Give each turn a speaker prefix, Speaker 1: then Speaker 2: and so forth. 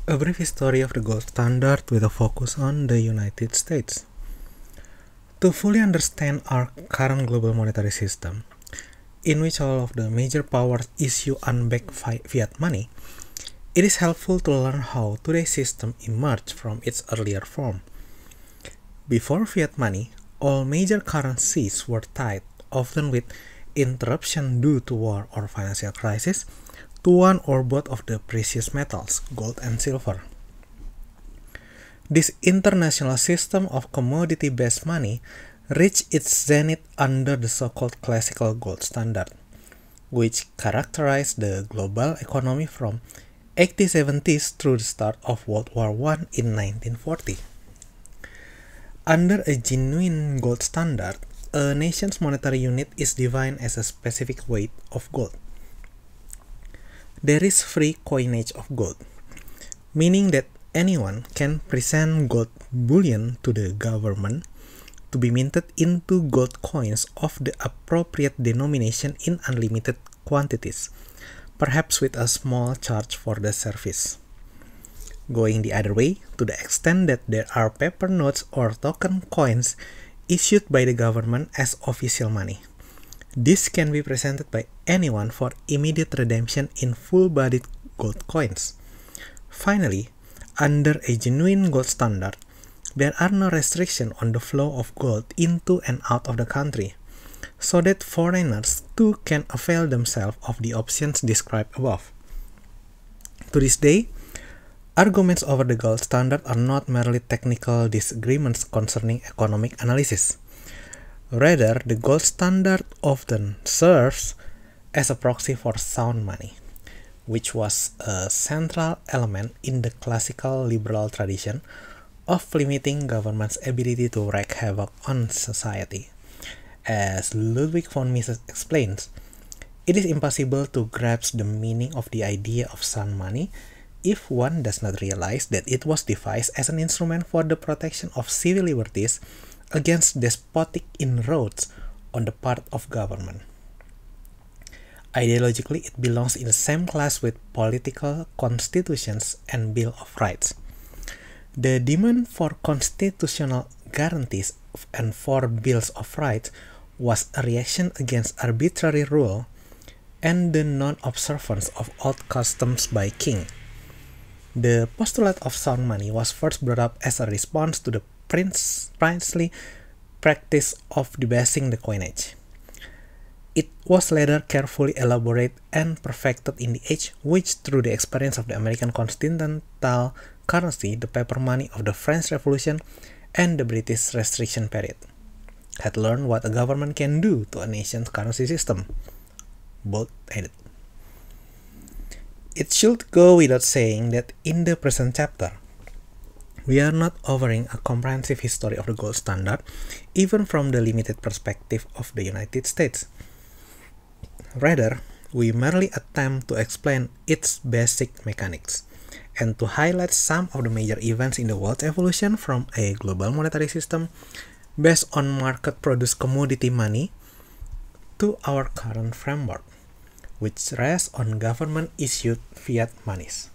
Speaker 1: A brief history of the gold standard with a focus on the United States. To fully understand our current global monetary system, in which all of the major powers issue unbacked fiat money, it is helpful to learn how today's system emerged from its earlier form. Before fiat money, all major currencies were tied, often with interruption due to war or financial crisis, to one or both of the precious metals, gold and silver. This international system of commodity-based money reached its zenith under the so-called classical gold standard, which characterized the global economy from 1870s through the start of World War I in 1940. Under a genuine gold standard, a nation's monetary unit is defined as a specific weight of gold. There is free coinage of gold, meaning that anyone can present gold bullion to the government to be minted into gold coins of the appropriate denomination in unlimited quantities, perhaps with a small charge for the service. Going the other way, to the extent that there are paper notes or token coins issued by the government as official money. This can be presented by anyone for immediate redemption in full-bodied gold coins. Finally, under a genuine gold standard, there are no restrictions on the flow of gold into and out of the country, so that foreigners too can avail themselves of the options described above. To this day, arguments over the gold standard are not merely technical disagreements concerning economic analysis. Rather, the gold standard often serves as a proxy for sound money, which was a central element in the classical liberal tradition of limiting government's ability to wreak havoc on society. As Ludwig von Mises explains, it is impossible to grasp the meaning of the idea of sound money if one does not realize that it was devised as an instrument for the protection of civil liberties against despotic inroads on the part of government. Ideologically, it belongs in the same class with political constitutions and Bill of Rights. The demand for constitutional guarantees and for bills of rights was a reaction against arbitrary rule and the non-observance of old customs by king. The postulate of sound money was first brought up as a response to the princely practice of debasing the coinage. It was later carefully elaborated and perfected in the age which, through the experience of the American continental currency, the paper money of the French Revolution, and the British restriction period, had learned what a government can do to a nation's currency system. Both added. It should go without saying that in the present chapter, we are not offering a comprehensive history of the gold standard, even from the limited perspective of the United States. Rather, we merely attempt to explain its basic mechanics, and to highlight some of the major events in the world's evolution from a global monetary system based on market-produced commodity money to our current framework, which rests on government-issued fiat monies.